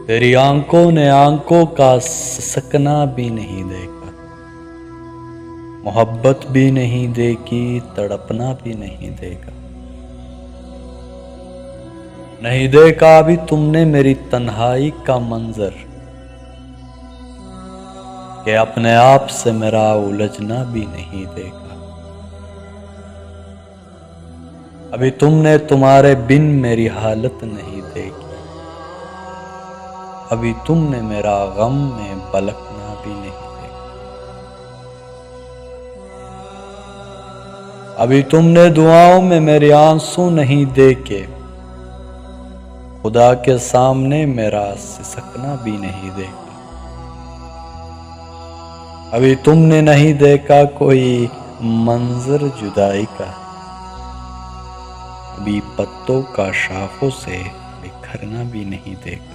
तेरी आंखों ने आंखों का सकना भी नहीं देखा, मोहब्बत भी नहीं देखी, तड़पना भी नहीं देखा। नहीं देखा अभी तुमने मेरी तन्हाई का मंजर, कि अपने आप से मेरा उलझना भी नहीं देखा। अभी तुमने तुम्हारे बिन मेरी हालत नहीं देखी, अभी तुमने मेरा गम में पलकना भी नहीं देखा। अभी तुमने दुआओं में मेरे आंसू नहीं देखे, खुदा के सामने मेरा सिसकना भी नहीं देखा। अभी तुमने नहीं देखा कोई मंजर जुदाई का, अभी पत्तों का शाखों से बिखरना भी नहीं देखा।